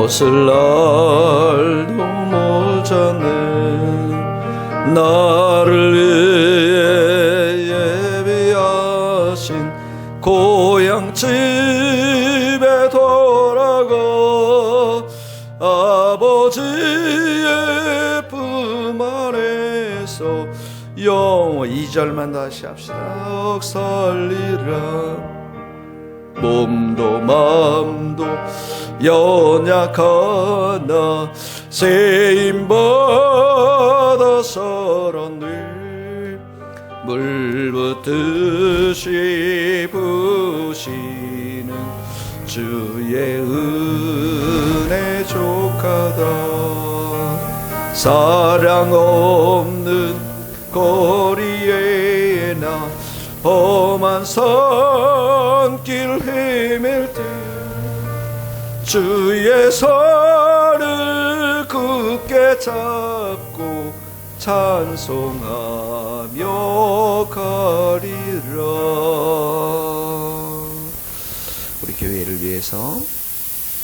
벗을 날도 멀잖네. 나를 위해 예비하신 고향집에 돌아가 아버지의 품 안에서 영원 2절만 다시 합시다. 살리라. 몸도 마음도 연약하나 세임받아서는 늘 물붓듯이 부시는 주의 은혜 족하다. 사랑 없는 거리에 나 험한 산길 헤맬 때 주의 손을 굳게 잡고 찬송하며 가리라. 우리 교회를 위해서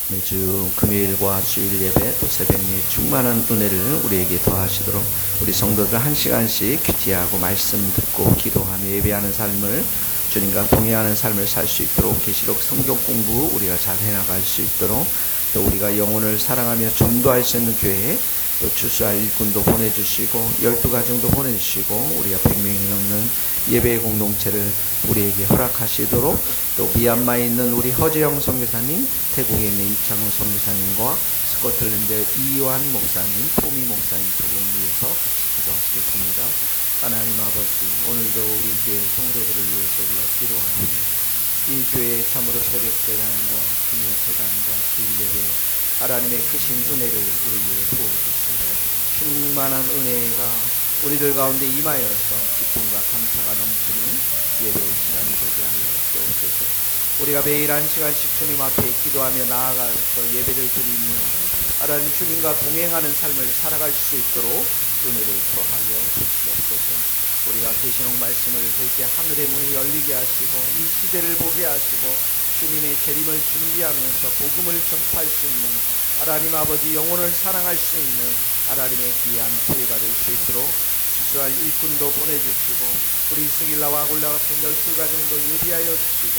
매주 금요일과 주일 예배 또 새벽에 충만한 은혜를 우리에게 더하시도록 우리 성도들 한 시간씩 큐티하고 말씀 듣고 기도하며 예배하는 삶을 주님과 동행하는 삶을 살 수 있도록 계시록 성경 공부 우리가 잘 해나갈 수 있도록 또 우리가 영혼을 사랑하며 전도할 수 있는 교회 또 주수할 일꾼도 보내주시고 12가정도 보내주시고 우리가 100명이 넘는 예배 공동체를 우리에게 허락하시도록 또 미얀마에 있는 우리 허재영 선교사님, 태국에 있는 이창훈 선교사님과 스코틀랜드 이완 목사님, 토미 목사님 두분 위해서 기도하시겠습니다. 하나님 아버지, 오늘도 우리 교회 성도들을 위해서 우리가 기도하오니 이 교회에 참으로 새벽 재단과 금요 재단과 주일 예배 하나님의 크신 은혜를 우리에게 부어주시고 충만한 은혜가 우리들 가운데 임하여서 기쁨과 감사가 넘치는 예배의 시간이 되게 하여 주옵소서. 우리가 매일 한 시간씩 주님 앞에 기도하며 나아가서 예배를 드리며 하나님 주님과 동행하는 삶을 살아갈 수 있도록 은혜를 더하여 주시옵소서. 우리가 계시록 말씀을 들 때 하늘의 문이 열리게 하시고 이 시대를 보게 하시고 주님의 재림을 준비하면서 복음을 전파할 수 있는 하나님 아버지 영혼을 사랑할 수 있는 하나님의 귀한 교회가 될 수 있도록 수수할 일꾼도 보내주시고 우리 스길라와 골라 같은 12가정도 예비하여 주시고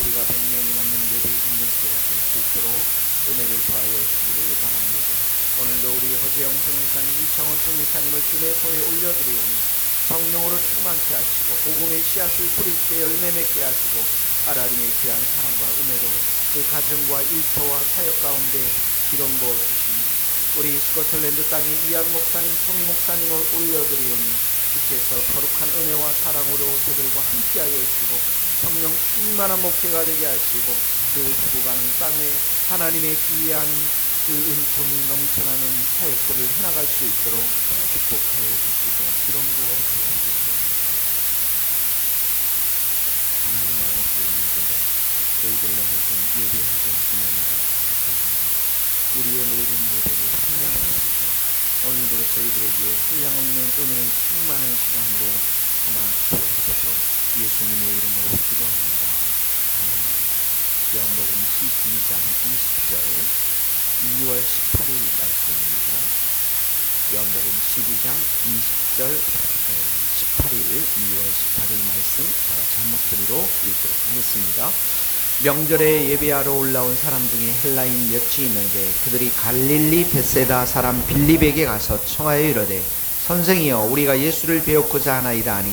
우리가 100명이 넘는 예배의 공동체가 될 수 있도록 은혜를 더하여 주시기를 바랍니다. 오늘도 우리 허재영 선교사님, 이창원 선교사님을 주님의 손에 올려드리오니 성령으로 충만케 하시고 복음의 씨앗을 뿌릴 때 열매 맺게 하시고 하나님의 귀한 사랑과 은혜로 그 가정과 일터와 사역 가운데 기름 부어주시니 우리 스코틀랜드 땅에 이한 목사님, 토미 목사님을 올려드리오니 주께서 거룩한 은혜와 사랑으로 저들과 함께하여 주시고 성령 충만한 목회가 되게 하시고 그 죽어가는 땅에 하나님의 귀한 그 은총이 넘쳐나는 사역들을 해나갈 수 있도록 축복하여 주시고 기름 부어 주옵소서. 하나님 아버지 오늘도 저희들로 하여금 예배하게 하시는 은혜를 감사합니다. 우리의 모든 예배를 찬양하시고 오늘도 저희들에게 한량없는 은혜의 충만한 시간으로 삼아 주옵소서. 예수님의 이름으로 기도합니다. 요한복음 12장 20절 2월 18일 말씀입니다. 요한복음 12장 20절 18일 2월 18일 말씀 다같이 한 목소리로 읽도록 하겠습니다. 명절에 예배하러 올라온 사람 중에 헬라인 몇이 있는데 그들이 갈릴리 벳세다 사람 빌립에게 가서 청하여 이르되 선생이여 우리가 예수를 배우고자 하나이다 하니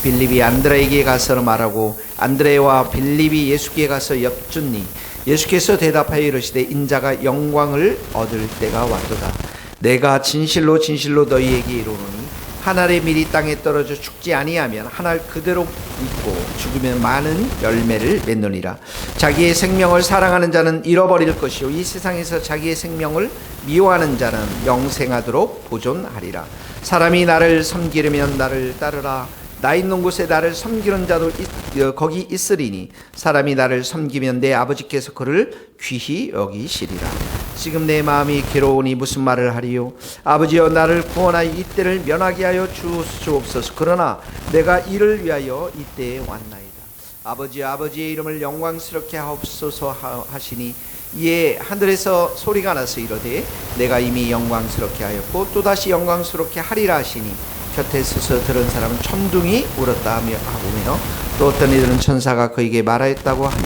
빌립이 안드레에게 가서 말하고 안드레와 빌립이 예수께 가서 엽주니 예수께서 대답하여 이르시되 인자가 영광을 얻을 때가 왔도다. 내가 진실로 진실로 너희에게 이르노니 한 알의 밀이 땅에 떨어져 죽지 아니하면 한 알 그대로 있고 죽으면 많은 열매를 맺느니라. 자기의 생명을 사랑하는 자는 잃어버릴 것이요 이 세상에서 자기의 생명을 미워하는 자는 영생하도록 보존하리라. 사람이 나를 섬기려면 나를 따르라. 나 있는 곳에 나를 섬기는 자도 거기 있으리니 사람이 나를 섬기면 내 아버지께서 그를 귀히 여기시리라. 지금 내 마음이 괴로우니 무슨 말을 하리요. 아버지여 나를 구원하여 이때를 면하게 하여 주옵소서. 그러나 내가 이를 위하여 이때에 왔나이다. 아버지의 이름을 영광스럽게 하옵소서 하시니 이에 하늘에서 소리가 나서 이르되 내가 이미 영광스럽게 하였고 또다시 영광스럽게 하리라 하시니 곁에 서서 들은 사람은 천둥이 울었다 하며 또 어떤 이들은 천사가 그에게 말하였다고 하니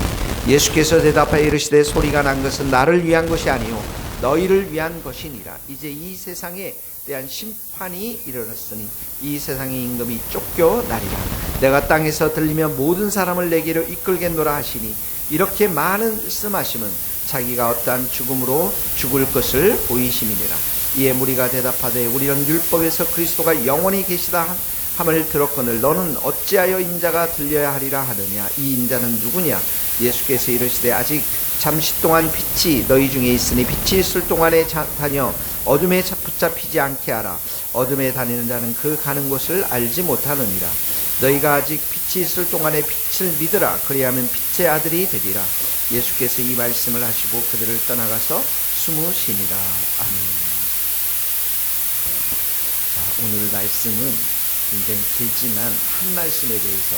예수께서 대답하여 이르시되 소리가 난 것은 나를 위한 것이 아니요 너희를 위한 것이니라. 이제 이 세상에 대한 심판이 이르렀으니 이 세상의 임금이 쫓겨나리라. 내가 땅에서 들리면 모든 사람을 내게로 이끌겠노라 하시니 이렇게 말씀하심은 자기가 어떠한 죽음으로 죽을 것을 보이심이니라. 이에 무리가 대답하되 우리는 율법에서 그리스도가 영원히 계시다 함을 들었거늘 너는 어찌하여 인자가 들려야 하리라 하느냐. 이 인자는 누구냐. 예수께서 이르시되 아직 잠시 동안 빛이 너희 중에 있으니 빛이 있을 동안에 다녀 어둠에 붙잡히지 않게 하라. 어둠에 다니는 자는 그 가는 곳을 알지 못하느니라. 너희가 아직 빛이 있을 동안에 빛을 믿으라. 그리하면 빛의 아들이 되리라. 예수께서 이 말씀을 하시고 그들을 떠나가서 숨으시니라. 아멘. 자, 오늘 말씀은 굉장히 길지만 한 말씀에 대해서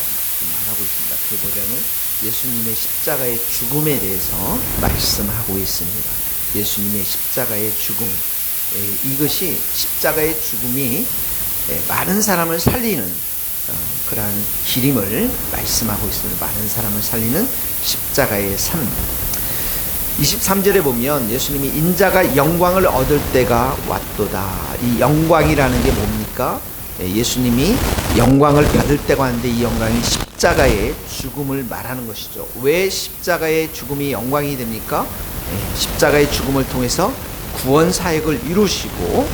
말하고 있습니다. 그보다는 예수님의 십자가의 죽음에 대해서 말씀하고 있습니다. 예수님의 십자가의 죽음, 이것이 십자가의 죽음이 많은 사람을 살리는 그러한 길임을 말씀하고 있습니다. 많은 사람을 살리는 십자가의 삶. 23절에 보면 예수님이 인자가 영광을 얻을 때가 왔도다. 이 영광이라는 게 뭡니까? 예수님이 영광을 받을 때가 왔는데 이 영광이 십자가의 죽음을 말하는 것이죠. 왜 십자가의 죽음이 영광이 됩니까? 십자가의 죽음을 통해서 구원 사역을 이루시고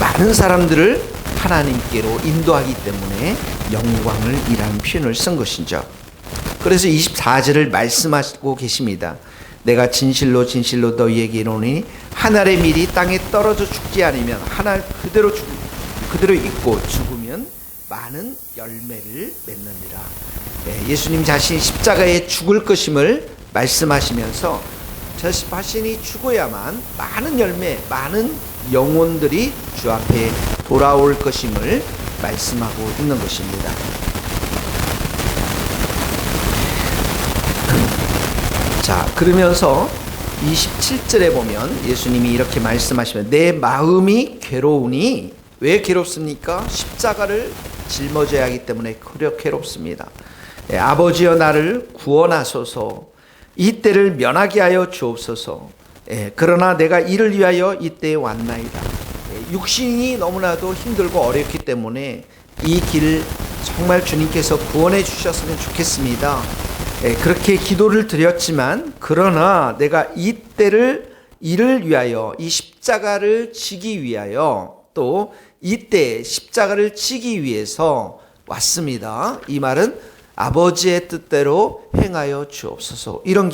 많은 사람들을 하나님께로 인도하기 때문에 영광을 이라는 표현을 쓴 것이죠. 그래서 24절을 말씀하고 계십니다. 내가 진실로 진실로 너희에게 이르노니 한 알의 밀이 땅에 떨어져 죽지 않으면 한 알 그대로 있고 죽으면 많은 열매를 맺느니라. 예수님 자신이 십자가에 죽을 것임을 말씀하시면서 자신이 죽어야만 많은 열매, 많은 영혼들이 주 앞에 돌아올 것임을 말씀하고 있는 것입니다. 자, 그러면서 27절에 보면 예수님이 이렇게 말씀하시면 내 마음이 괴로우니 왜 괴롭습니까? 십자가를 짊어져야 하기 때문에 괴롭습니다. 아버지여 나를 구원하소서. 이 때를 면하게 하여 주옵소서. 그러나 내가 이를 위하여 이때에 왔나이다. 육신이 너무나도 힘들고 어렵기 때문에 이 길 정말 주님께서 구원해 주셨으면 좋겠습니다. 그렇게 기도를 드렸지만 그러나 내가 이를 위하여 이 십자가를 지기 위하여 또 이때 십자가를 지기 위해서 왔습니다. 이 말은 아버지의 뜻대로 행하여 주옵소서. 이런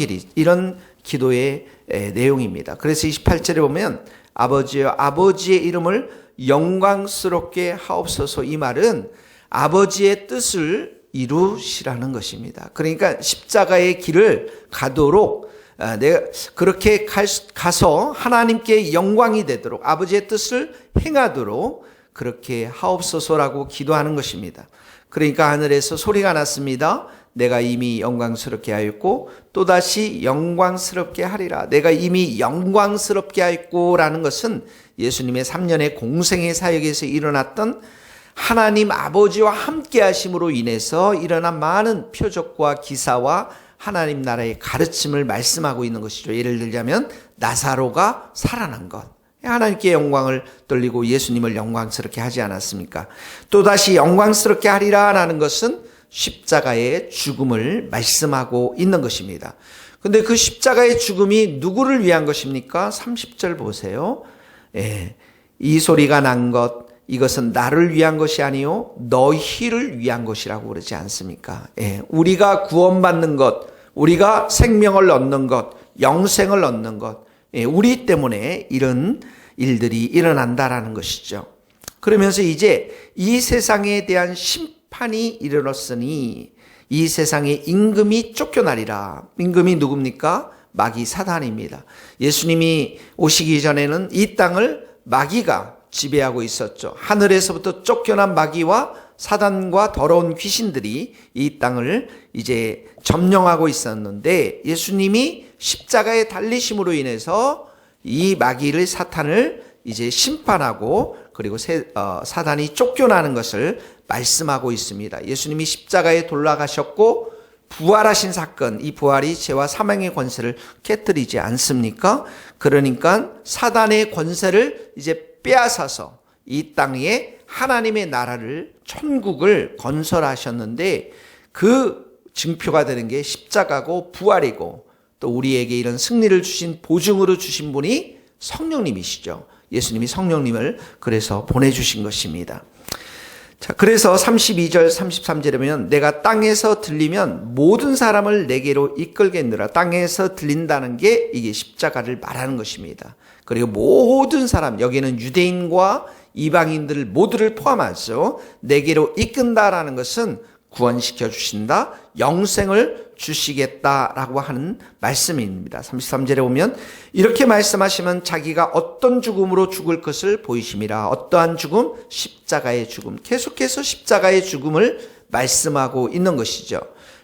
기도의 내용입니다. 그래서 28절에 보면 아버지여 아버지의 이름을 영광스럽게 하옵소서. 이 말은 아버지의 뜻을 이루시라는 것입니다. 그러니까 십자가의 길을 가도록 내가 그렇게 가서 하나님께 영광이 되도록 아버지의 뜻을 행하도록 그렇게 하옵소서라고 기도하는 것입니다. 그러니까 하늘에서 소리가 났습니다. 내가 이미 영광스럽게 하였고 또다시 영광스럽게 하리라. 내가 이미 영광스럽게 하였고 라는 것은 예수님의 3년의 공생의 사역에서 일어났던 하나님 아버지와 함께 하심으로 인해서 일어난 많은 표적과 기사와 하나님 나라의 가르침을 말씀하고 있는 것이죠. 예를 들자면 나사로가 살아난 것. 하나님께 영광을 돌리고 예수님을 영광스럽게 하지 않았습니까? 또다시 영광스럽게 하리라 라는 것은 십자가의 죽음을 말씀하고 있는 것입니다. 근데 그 십자가의 죽음이 누구를 위한 것입니까? 30절 보세요. 이 소리가 난 것, 이것은 나를 위한 것이 아니요 너희를 위한 것이라고 그러지 않습니까? 우리가 구원받는 것, 우리가 생명을 얻는 것, 영생을 얻는 것, 우리 때문에 이런 일들이 일어난다라는 것이죠. 그러면서 이제 이 세상에 대한 심판이 이르렀으니 이 세상의 임금이 쫓겨나리라. 임금이 누굽니까? 마귀 사단입니다. 예수님이 오시기 전에는 이 땅을 마귀가 지배하고 있었죠. 하늘에서부터 쫓겨난 마귀와 사단과 더러운 귀신들이 이 땅을 이제 점령하고 있었는데 예수님이 십자가에 달리심으로 인해서 이 마귀를 사탄을 이제 심판하고 그리고 사단이 쫓겨나는 것을 말씀하고 있습니다. 예수님이 십자가에 돌아가셨고 부활하신 사건, 이 부활이 죄와 사망의 권세를 깨뜨리지 않습니까? 그러니까 사단의 권세를 이제 빼앗아서 이 땅에 하나님의 나라를, 천국을 건설하셨는데 그 증표가 되는 게 십자가고 부활이고 또 우리에게 이런 승리를 주신 보증으로 주신 분이 성령님이시죠. 예수님이 성령님을 그래서 보내주신 것입니다. 자, 그래서 32절 33절에 보면 내가 땅에서 들리면 모든 사람을 내게로 이끌겠느라. 땅에서 들린다는 게 이게 십자가를 말하는 것입니다. 그리고 모든 사람, 여기는 유대인과 이방인들 모두를 포함하죠. 내게로 이끈다라는 것은 구원시켜 주신다, 영생을 주시겠다라고 하는 말씀입니다. 33절에 보면 이렇게 말씀하시면 자기가 어떤 죽음으로 죽을 것을 보이심이라. 어떠한 죽음? 십자가의 죽음. 계속해서 십자가의 죽음을 말씀하고 있는 것이죠.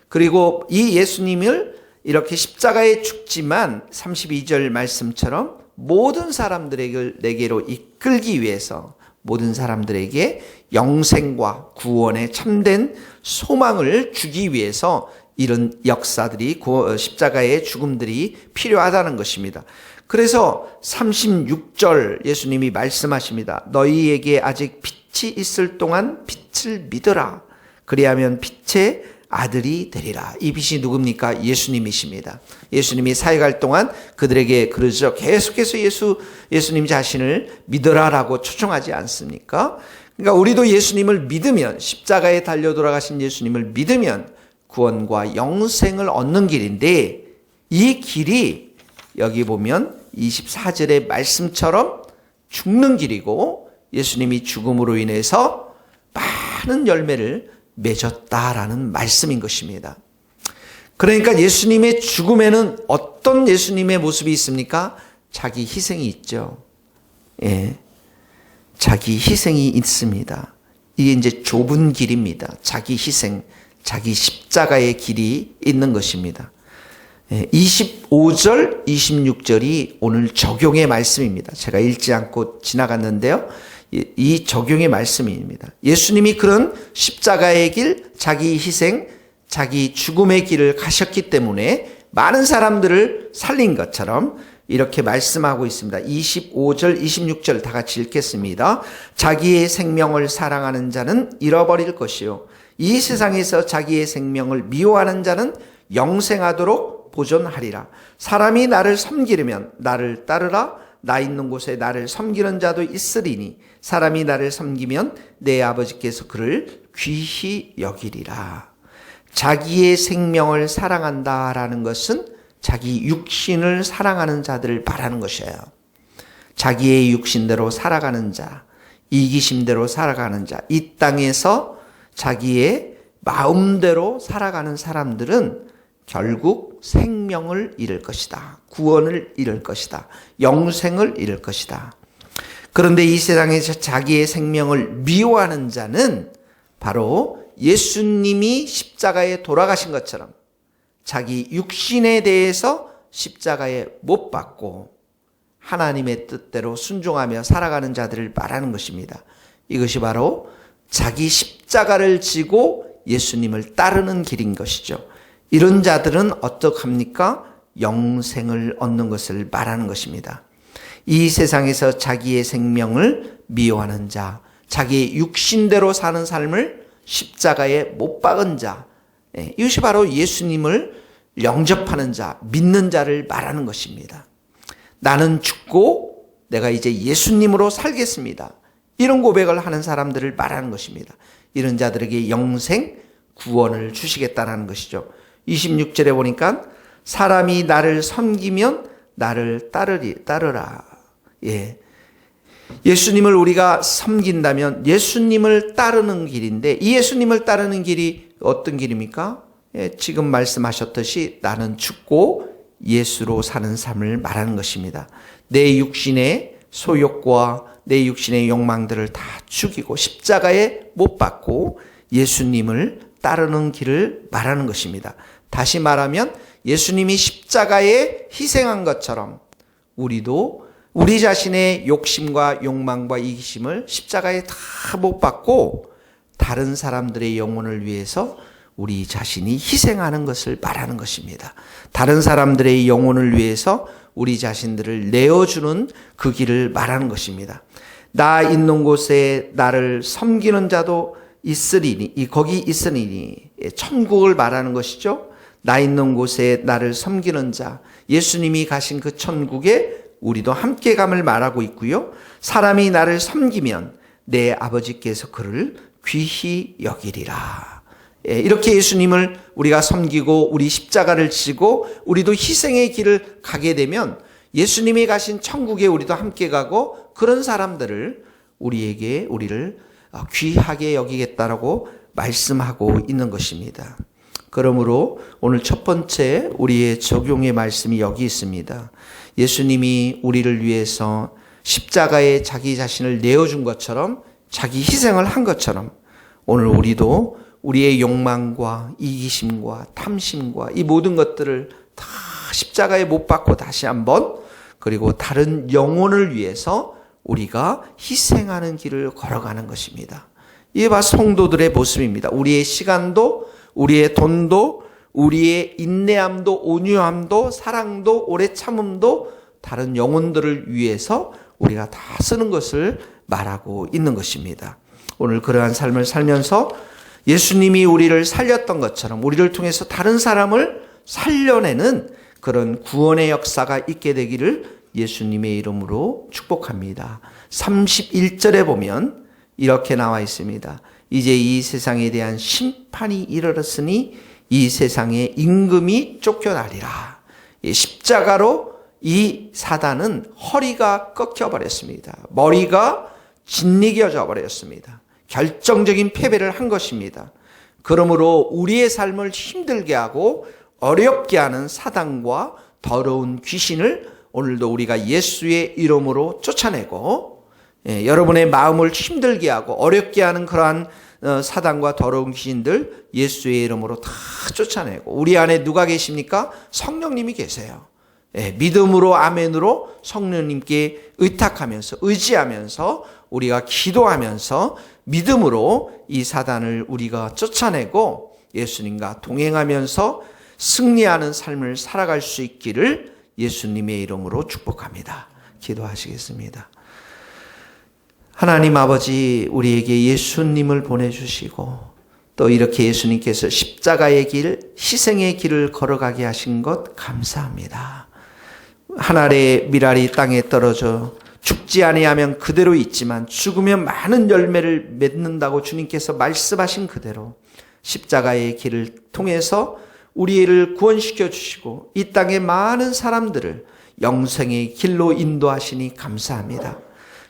그리고 이 예수님을 이렇게 십자가에 죽지만 32절 말씀처럼 모든 사람들에게 내게로 이끌기 위해서 모든 사람들에게 영생과 구원의 참된 소망을 주기 위해서 이런 역사들이, 십자가의 죽음들이 필요하다는 것입니다. 그래서 36절 예수님이 말씀하십니다. 너희에게 아직 빛이 있을 동안 빛을 믿어라. 그리하면 빛의 아들이 되리라. 이 빛이 누굽니까? 예수님이십니다. 예수님이 사역할 동안 그들에게 그러죠. 계속해서 예수님 자신을 믿어라라고 초청하지 않습니까? 그러니까 우리도 예수님을 믿으면, 십자가에 달려 돌아가신 예수님을 믿으면 구원과 영생을 얻는 길인데, 이 길이 여기 보면 24절의 말씀처럼 죽는 길이고 예수님이 죽음으로 인해서 많은 열매를 맺었다라는 말씀인 것입니다. 그러니까 예수님의 죽음에는 어떤 예수님의 모습이 있습니까? 자기 희생이 있죠. 예. 자기 희생이 있습니다. 이게 이제 좁은 길입니다. 자기 희생, 자기 십자가의 길이 있는 것입니다. 25절, 26절이 오늘 적용의 말씀입니다. 제가 읽지 않고 지나갔는데요. 이 적용의 말씀입니다. 예수님이 그런 십자가의 길, 자기 희생, 자기 죽음의 길을 가셨기 때문에 많은 사람들을 살린 것처럼 이렇게 말씀하고 있습니다. 25절, 26절 다 같이 읽겠습니다. 자기의 생명을 사랑하는 자는 잃어버릴 것이요. 이 세상에서 자기의 생명을 미워하는 자는 영생하도록 보존하리라. 사람이 나를 섬기려면 나를 따르라. 나 있는 곳에 나를 섬기는 자도 있으리니 사람이 나를 섬기면 내 아버지께서 그를 귀히 여기리라. 자기의 생명을 사랑한다라는 것은 자기 육신을 사랑하는 자들을 말하는 것이에요. 자기의 육신대로 살아가는 자, 이기심대로 살아가는 자, 이 땅에서 자기의 마음대로 살아가는 사람들은 결국 생명을 잃을 것이다. 구원을 잃을 것이다. 영생을 잃을 것이다. 그런데 이 세상에서 자기의 생명을 미워하는 자는 바로 예수님이 십자가에 돌아가신 것처럼 자기 육신에 대해서 십자가에 못 박고 하나님의 뜻대로 순종하며 살아가는 자들을 말하는 것입니다. 이것이 바로 자기 십자가를 지고 예수님을 따르는 길인 것이죠. 이런 자들은 어떡합니까? 영생을 얻는 것을 말하는 것입니다. 이 세상에서 자기의 생명을 미워하는 자, 자기의 육신대로 사는 삶을 십자가에 못 박은 자, 이것이 바로 예수님을 영접하는 자, 믿는 자를 말하는 것입니다. 나는 죽고 내가 이제 예수님으로 살겠습니다. 이런 고백을 하는 사람들을 말하는 것입니다. 이런 자들에게 영생, 구원을 주시겠다는 것이죠. 26절에 보니까 사람이 나를 섬기면 나를 따르라. 예. 예수님을 우리가 섬긴다면 예수님을 따르는 길인데, 이 예수님을 따르는 길이 어떤 길입니까? 예, 지금 말씀하셨듯이 나는 죽고 예수로 사는 삶을 말하는 것입니다. 내 육신의 소욕과 내 육신의 욕망들을 다 죽이고 십자가에 못 박고 예수님을 따르는 길을 말하는 것입니다. 다시 말하면 예수님이 십자가에 희생한 것처럼 우리도 우리 자신의 욕심과 욕망과 이기심을 십자가에 다 못 박고 다른 사람들의 영혼을 위해서 우리 자신이 희생하는 것을 말하는 것입니다. 다른 사람들의 영혼을 위해서 우리 자신들을 내어주는 그 길을 말하는 것입니다. 나 있는 곳에 나를 섬기는 자도 있으리니, 거기 있으리니, 천국을 말하는 것이죠. 나 있는 곳에 나를 섬기는 자, 예수님이 가신 그 천국에 우리도 함께 감을 말하고 있고요. 사람이 나를 섬기면 내 아버지께서 그를 귀히 여기리라. 이렇게 예수님을 우리가 섬기고 우리 십자가를 지고 우리도 희생의 길을 가게 되면 예수님이 가신 천국에 우리도 함께 가고 그런 사람들을 우리를 귀하게 여기겠다라고 말씀하고 있는 것입니다. 그러므로 오늘 첫 번째 우리의 적용의 말씀이 여기 있습니다. 예수님이 우리를 위해서 십자가에 자기 자신을 내어준 것처럼 자기 희생을 한 것처럼 오늘 우리도 우리의 욕망과 이기심과 탐심과 이 모든 것들을 다 십자가에 못 박고 다시 한번 그리고 다른 영혼을 위해서 우리가 희생하는 길을 걸어가는 것입니다. 이게 바로 성도들의 모습입니다. 우리의 시간도 우리의 돈도 우리의 인내함도 온유함도 사랑도 오래 참음도 다른 영혼들을 위해서 우리가 다 쓰는 것을 말하고 있는 것입니다. 오늘 그러한 삶을 살면서 예수님이 우리를 살렸던 것처럼 우리를 통해서 다른 사람을 살려내는 그런 구원의 역사가 있게 되기를 예수님의 이름으로 축복합니다. 31절에 보면 이렇게 나와 있습니다. 이제 이 세상에 대한 심판이 이르렀으니 이 세상의 임금이 쫓겨나리라. 십자가로 이 사단은 허리가 꺾여버렸습니다. 머리가 짓이겨져 버렸습니다. 결정적인 패배를 한 것입니다. 그러므로 우리의 삶을 힘들게 하고 어렵게 하는 사단과 더러운 귀신을 오늘도 우리가 예수의 이름으로 쫓아내고 여러분의 마음을 힘들게 하고 어렵게 하는 그러한 사단과 더러운 귀신들 예수의 이름으로 다 쫓아내고 우리 안에 누가 계십니까? 성령님이 계세요. 믿음으로 아멘으로 성령님께 의탁하면서 의지하면서 우리가 기도하면서 믿음으로 이 사단을 우리가 쫓아내고 예수님과 동행하면서 승리하는 삶을 살아갈 수 있기를 예수님의 이름으로 축복합니다. 기도하시겠습니다. 하나님 아버지, 우리에게 예수님을 보내주시고 또 이렇게 예수님께서 십자가의 길, 희생의 길을 걸어가게 하신 것 감사합니다. 한 알의 밀알이 땅에 떨어져 죽지 아니하면 그대로 있지만 죽으면 많은 열매를 맺는다고 주님께서 말씀하신 그대로 십자가의 길을 통해서 우리를 구원시켜 주시고 이 땅의 많은 사람들을 영생의 길로 인도하시니 감사합니다.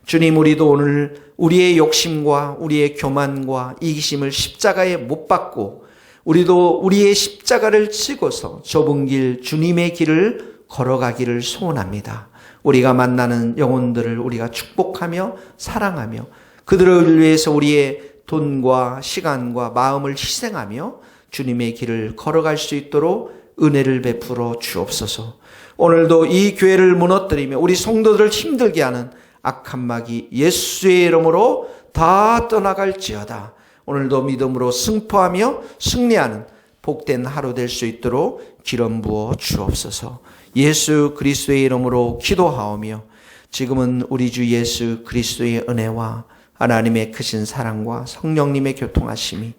주님, 우리도 오늘 우리의 욕심과 우리의 교만과 이기심을 십자가에 못 박고 우리도 우리의 십자가를 지고서 좁은 길, 주님의 길을 걸어가기를 소원합니다. 우리가 만나는 영혼들을 우리가 축복하며 사랑하며 그들을 위해서 우리의 돈과 시간과 마음을 희생하며 주님의 길을 걸어갈 수 있도록 은혜를 베풀어 주옵소서. 오늘도 이 교회를 무너뜨리며 우리 성도들을 힘들게 하는 악한 마귀 예수의 이름으로 다 떠나갈지어다. 오늘도 믿음으로 승포하며 승리하는 복된 하루 될 수 있도록 기름 부어 주옵소서. 예수 그리스도의 이름으로 기도하오며 지금은 우리 주 예수 그리스도의 은혜와 하나님의 크신 사랑과 성령님의 교통하심이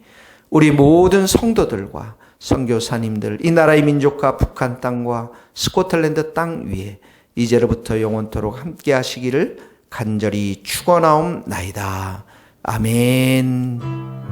우리 모든 성도들과 선교사님들, 이 나라의 민족과 북한 땅과 스코틀랜드 땅 위에 이제로부터 영원토록 함께 하시기를 간절히 축원하옵나이다. 아멘.